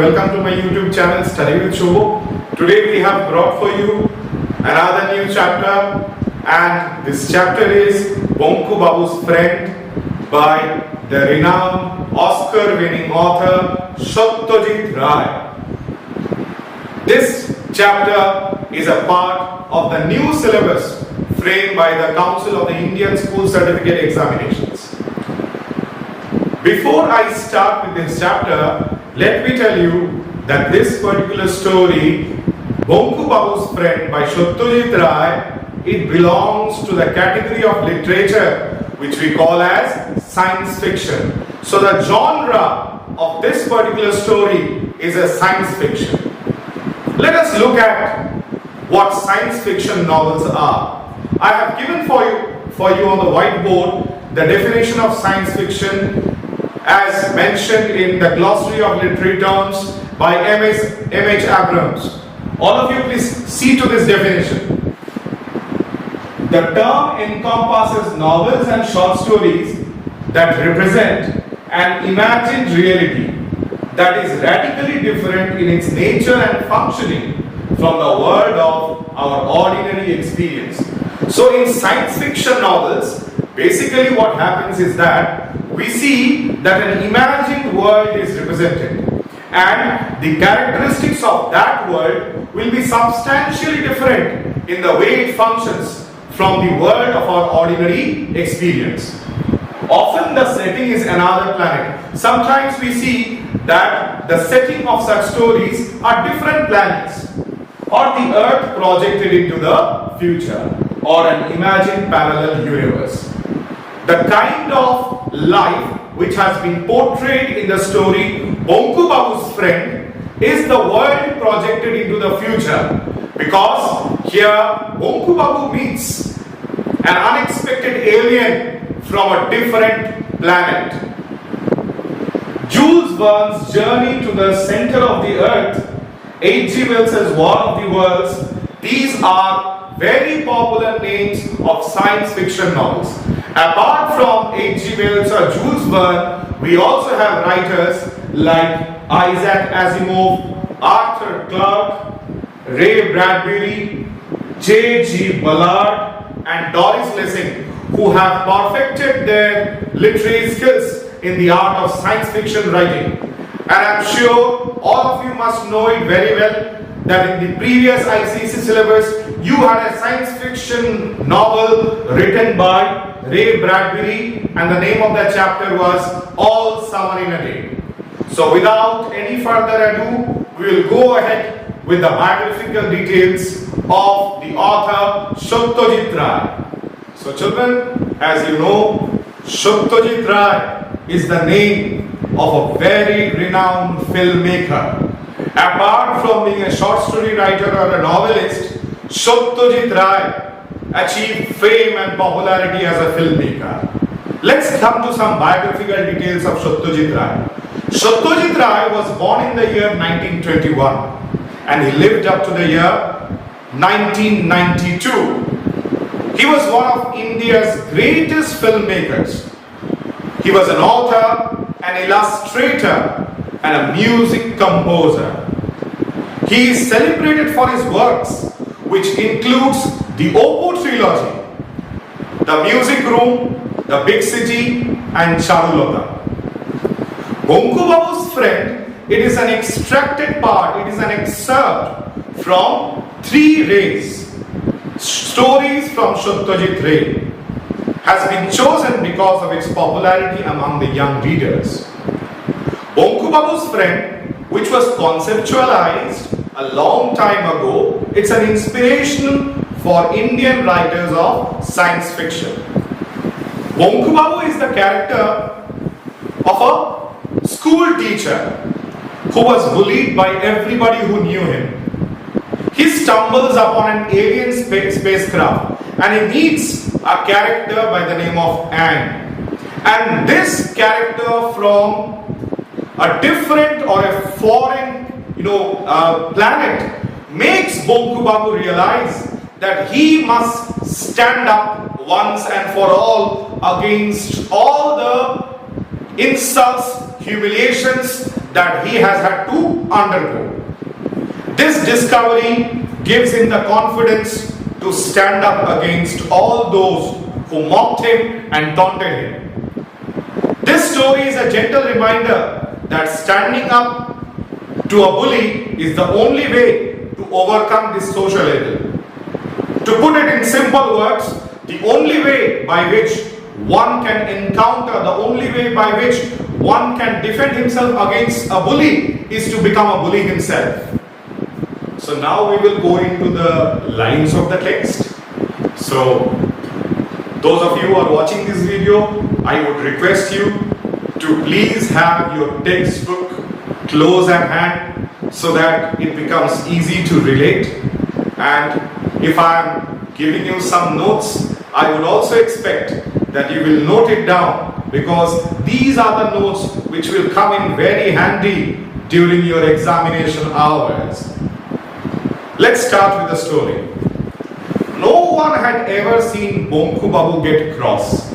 welcome to my YouTube channel Study with Shubho. Today we have brought for you another new chapter, and this chapter is Bonku Babu's Friend by the renowned Oscar-winning author Satyajit. This chapter is a part of the new syllabus framed by the Council of the Indian School Certificate Examinations. Before I start with this chapter, let me tell you that this particular story, Bonku Babu's Friend by Satyajit, it belongs to the category of literature which we call as science fiction. So the genre of this particular story is a science fiction. Let us look at what science fiction novels are. I have given for you on the whiteboard the definition of science fiction as mentioned in the Glossary of Literary Terms by M.H. Abrams. All of you please see to this definition. The term encompasses novels and short stories that represent an imagined reality that is radically different in its nature and functioning from the world of our ordinary experience. So in science fiction novels, basically what happens is that we see that an imagined world is represented, and the characteristics of that world will be substantially different in the way it functions from the world of our ordinary experience. Often the setting is another planet. Sometimes we see that the setting of such stories are different planets, or the earth projected into the future, or an imagined parallel universe. The kind of life which has been portrayed in the story Bonku Babu's Friend is the world projected into the future, because here Bonku Babu meets an unexpected alien from a different planet. Jules Verne's Journey to the Center of the Earth, H.G. Wells's War of the Worlds, these are very popular names of science fiction novels. Apart from H.G. Wells or Jules Verne, we also have writers like Isaac Asimov, Arthur Clarke, Ray Bradbury, J.G. Ballard, and Doris Lessing, who have perfected their literary skills in the art of science fiction writing. And I'm sure all of you must know it very well that in the previous ICSE syllabus, you had a science fiction novel written by Ray Bradbury, and the name of that chapter was All Summer in a Day. So without any further ado, we will go ahead with the biographical details of the author Satyajit. So children, as you know, Satyajit is the name of a very renowned filmmaker. Apart from being a short story writer or a novelist, Satyajit achieved fame and popularity as a filmmaker. Let's come to some biographical details of Satyajit. Satyajit was born in the year 1921 and he lived up to the year 1992. He was one of India's greatest filmmakers. He was an author, an illustrator, and a music composer. He is celebrated for his works, which includes the Oppo trilogy, The Music Room, The Big City, and Charulata. Bonku Babu's Friend, it is an extracted part, it is an excerpt from 3 Rays, stories from Satyajit Ray, has been chosen because of its popularity among the young readers. Bonku Babu's Friend, which was conceptualized a long time ago, it's an inspiration for Indian writers of science fiction. Bonku Babu is the character of a school teacher who was bullied by everybody who knew him. He stumbles upon an alien spacecraft and he meets a character by the name of Ang. And this character from a different or a foreign planet makes Bonku Babu realize that he must stand up once and for all against all the insults, humiliations that he has had to undergo. This discovery gives him the confidence to stand up against all those who mocked him and taunted him. This story is a gentle reminder that standing up to a bully is the only way to overcome this social evil. To put it in simple words, the only way by which one can encounter, the only way by which one can defend himself against a bully is to become a bully himself. So now we will go into the lines of the text. So those of you who are watching this video, I would request you to please have your textbook close at hand so that it becomes easy to relate. And if I am giving you some notes, I would also expect that you will note it down, because these are the notes which will come in very handy during your examination hours. Let's start with the story. No one had ever seen Bonku Babu get cross.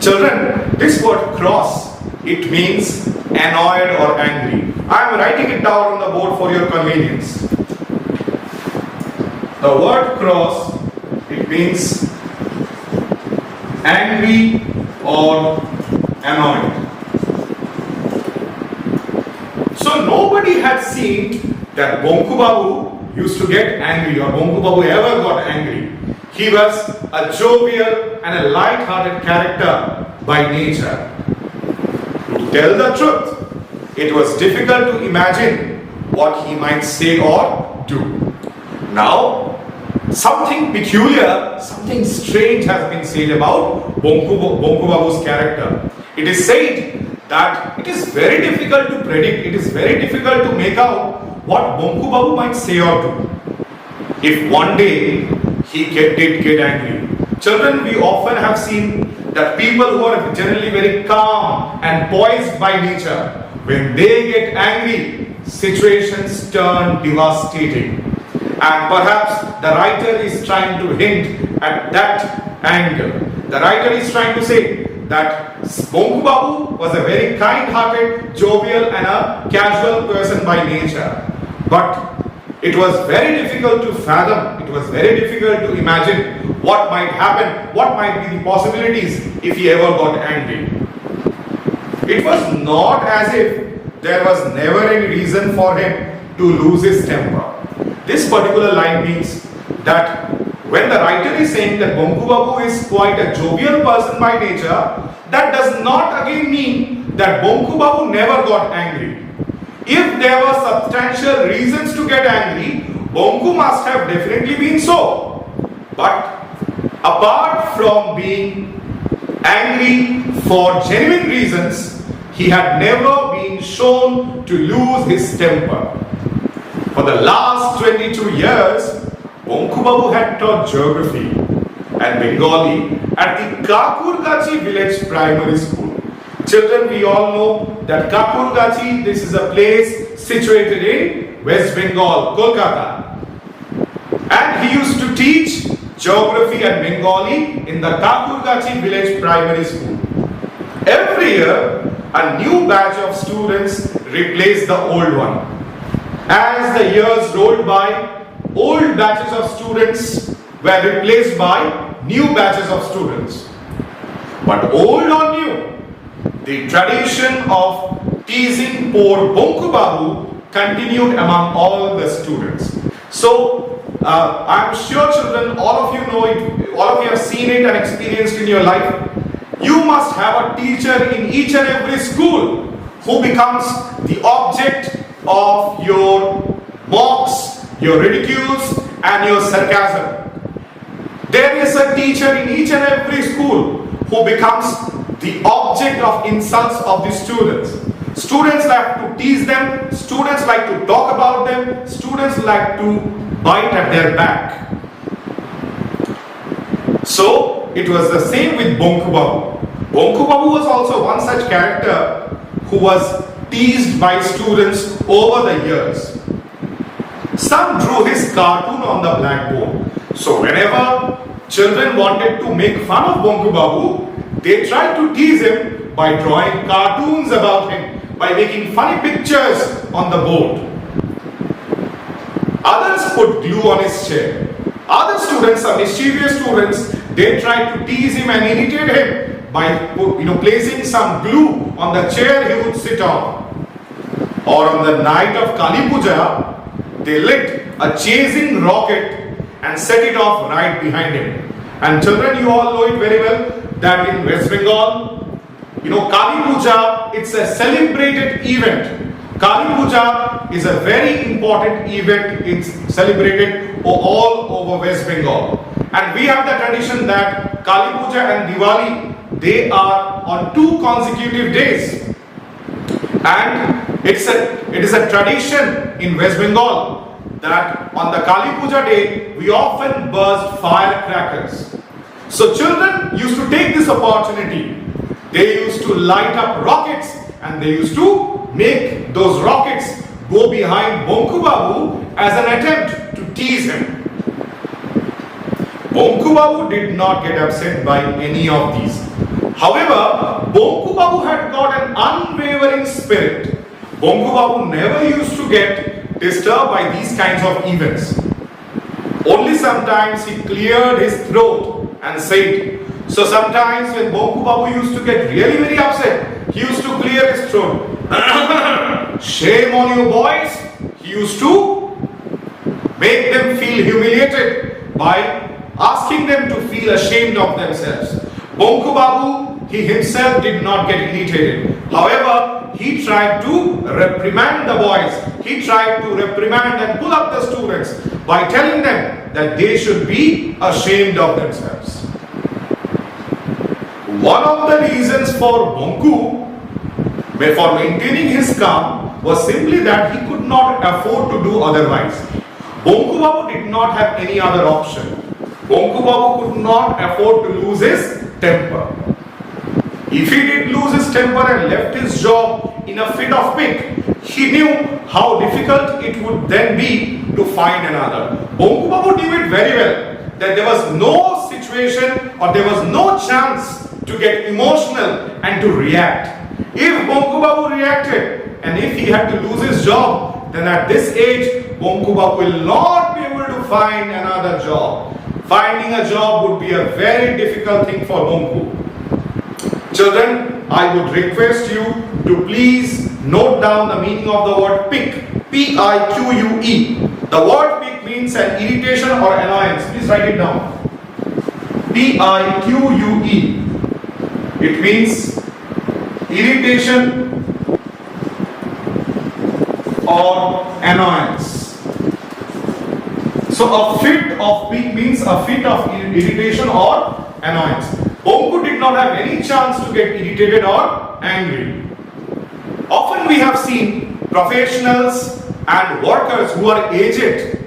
Children, this word cross, it means annoyed or angry. I am writing it down on the board for your convenience. The word cross, it means angry or annoyed. So nobody had seen that Bonku Babu used to get angry, or Bonku Babu ever got angry. He was a jovial and a light-hearted character by nature. To tell the truth, it was difficult to imagine what he might say or do. Now, something peculiar, something strange has been said about Bonku Babu's character. It is said that it is very difficult to predict, it is very difficult to make out what Bonku Babu might say or do if one day he did get angry. Children, we often have seen that people who are generally very calm and poised by nature, when they get angry, situations turn devastating. And perhaps the writer is trying to hint at that angle. The writer is trying to say that Bonku Babu was a very kind-hearted, jovial and a casual person by nature. But it was very difficult to fathom, it was very difficult to imagine what might happen, what might be the possibilities if he ever got angry. It was not as if there was never any reason for him to lose his temper. This particular line means that when the writer is saying that Bonku Babu is quite a jovial person by nature, that does not again mean that Bonku Babu never got angry. If there were substantial reasons to get angry, Bonku must have definitely been so. But apart from being angry for genuine reasons, he had never been shown to lose his temper. For the last 22 years, Bonku Babu had taught geography and Bengali at the Kakurgachi village primary school. Children, we all know that Kakurgachi, this is a place situated in West Bengal, Kolkata. And he used to teach geography and Bengali in the Kakurgachi village primary school. Every year, a new batch of students replaced the old one. As the years rolled by, old batches of students were replaced by new batches of students. But old or new, the tradition of teasing poor Bonku Babu continued among all the students. So, I'm sure children, all of you know it, all of you have seen it and experienced in your life. You must have a teacher in each and every school who becomes the object of your mocks, your ridicules and your sarcasm. There is a teacher in each and every school who becomes the object of insults of the students. Students like to tease them, students like to talk about them, students like to bite at their back. So it was the same with Bonku Babu. Bonku Babu was also one such character who was teased by students over the years. Some drew his cartoon on the blackboard. So whenever children wanted to make fun of Bonku Babu, they tried to tease him by drawing cartoons about him, by making funny pictures on the board. Others put glue on his chair. Other students, some mischievous students, they tried to tease him and irritate him by placing some glue on the chair he would sit on. Or on the night of Kali Puja, they lit a chasing rocket and set it off right behind him. And children, you all know it very well that in West Bengal, Kali Puja, it's a celebrated event. Kali Puja is a very important event. It's celebrated all over West Bengal. And we have the tradition that Kali Puja and Diwali, they are on 2 consecutive days. And it is a tradition in West Bengal that on the Kali Puja day, we often burst firecrackers. So children used to take this opportunity. They used to light up rockets and they used to make those rockets go behind Bonku Babu as an attempt to tease him. Bonku Babu did not get upset by any of these. However, Bonku Babu had got an unwavering spirit. Bonku Babu never used to get disturbed by these kinds of events. Only sometimes he cleared his throat and said. So sometimes when Bonku Babu used to get really very upset, he used to clear his throat. Shame on you boys. He used to make them feel humiliated by asking them to feel ashamed of themselves. Bonku Babu, he himself did not get irritated. However, he tried to reprimand the boys. He tried to reprimand and pull up the students by telling them that they should be ashamed of themselves. One of the reasons for Bonku for maintaining his calm was simply that he could not afford to do otherwise. Bonku Babu did not have any other option. Bonku Babu could not afford to lose his temper. If he did lose his temper and left his job in a fit of pique, he knew how difficult it would then be to find another. Bonku Babu knew it very well that there was no situation or there was no chance to get emotional and to react. If Bonku Babu reacted and if he had to lose his job, then at this age, Bonku Babu will not be able to find another job. Finding a job would be a very difficult thing for Bonku. Children, I would request you to please note down the meaning of the word pique. P-I-Q-U-E. The word pique means an irritation or annoyance. Please write it down. P-I-Q-U-E. It means irritation or annoyance. So a fit of pique means a fit of irritation or annoyance. Bonku did not have any chance to get irritated or angry. Often we have seen professionals and workers who are aged.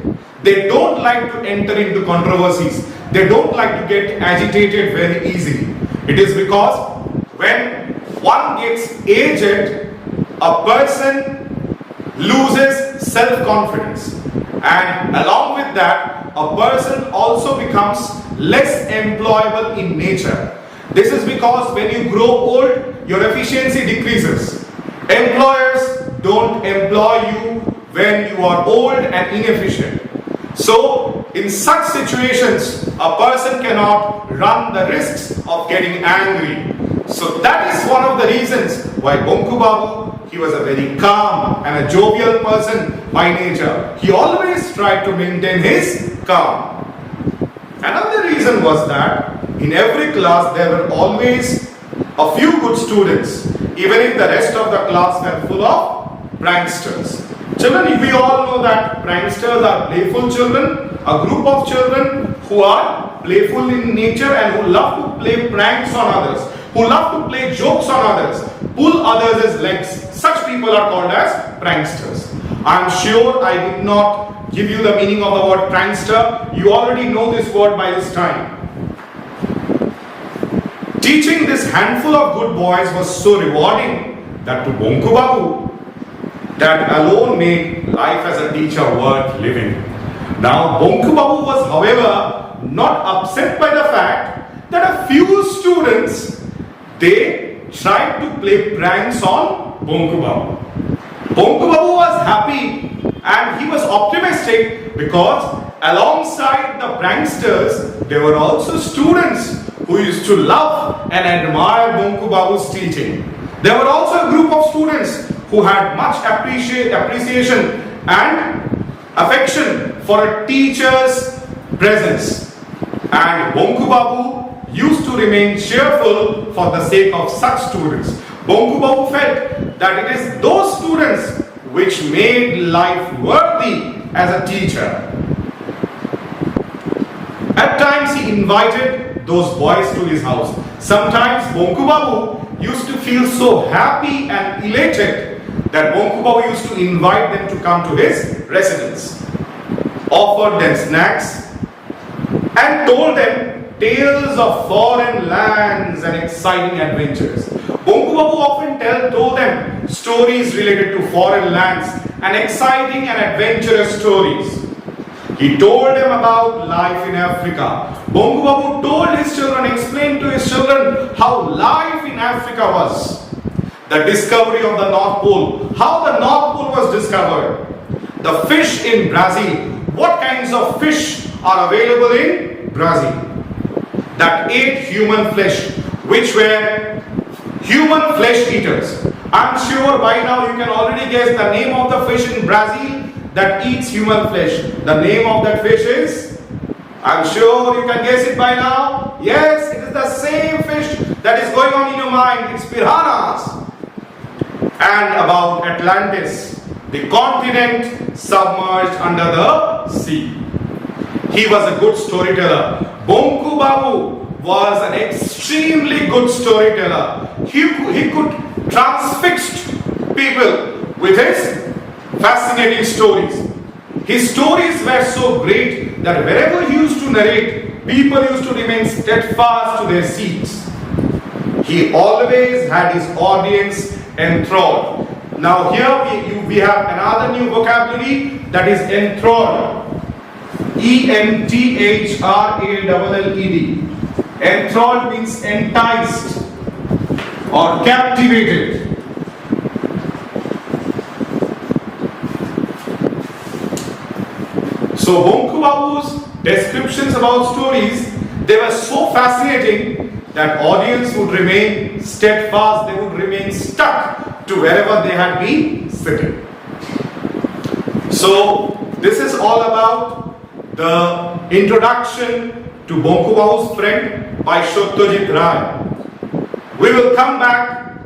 They don't like to enter into controversies. They don't like to get agitated very easily. It is because when one gets aged, a person loses self-confidence. And along with that, a person also becomes less employable in nature. This is because when you grow old, your efficiency decreases. Employers don't employ you when you are old and inefficient. So, in such situations, a person cannot run the risks of getting angry. So that is one of the reasons why Bonku Babu, he was a very calm and a jovial person by nature. He always tried to maintain his calm. Another reason was that in every class there were always a few good students, even if the rest of the class were full of pranksters. Children, we all know that pranksters are playful children, a group of children who are playful in nature and who love to play pranks on others, who love to play jokes on others, pull others' legs. Such people are called as pranksters. I am sure I did not give you the meaning of the word prankster. You already know this word by this time. Teaching this handful of good boys was so rewarding that to Bonku Babu, that alone made life as a teacher worth living. Now, Bonku Babu was, however, not upset by the fact that a few students, they tried to play pranks on Bonku Babu. Bonku Babu was happy and he was optimistic because alongside the pranksters, there were also students who used to love and admire Bonku Babu's teaching. There were also a group of students who had much appreciation and affection for a teacher's presence. And Bonku Babu used to remain cheerful for the sake of such students. Bonku Babu felt that it is those students which made life worthy as a teacher. At times he invited those boys to his house. Sometimes Bonku Babu used to feel so happy and elated that Bonku Babu used to invite them to come to his residence, offered them snacks and told them tales of foreign lands and exciting adventures. Bonku Babu often told them stories related to foreign lands and exciting and adventurous stories. He told them about life in Africa. Bonku Babu told his children, explained to his children how life in Africa was. The discovery of the North Pole, how the North Pole was discovered. The fish in Brazil, what kinds of fish are available in Brazil that ate human flesh, which were human flesh eaters. I'm sure by now you can already guess the name of the fish in Brazil that eats human flesh. The name of that fish is, I'm sure you can guess it by now. Yes, it is the same fish that is going on in your mind. It's piranhas. And about Atlantis, the continent submerged under the sea. He was a good storyteller. Bonku Babu was an extremely good storyteller. He could transfix people with his fascinating stories. His stories were so great that wherever he used to narrate, people used to remain steadfast to their seats. He always had his audience enthralled. Now here we have another new vocabulary, that is enthralled. E-N-T-H-R-A-L-L-E-D. Enthralled means enticed or captivated. So Bonku Babu's descriptions about stories, they were so fascinating that audience would remain steadfast, they would remain stuck to wherever they had been sitting. So this is all about the introduction to Bonku Babu's friend by Satyajit Ray. We will come back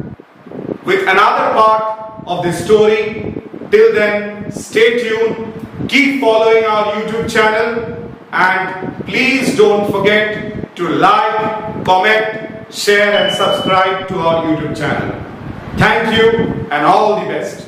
with another part of the story. Till then, stay tuned, keep following our YouTube channel, and please don't forget to like, comment, share and subscribe to our YouTube channel. Thank you and all the best.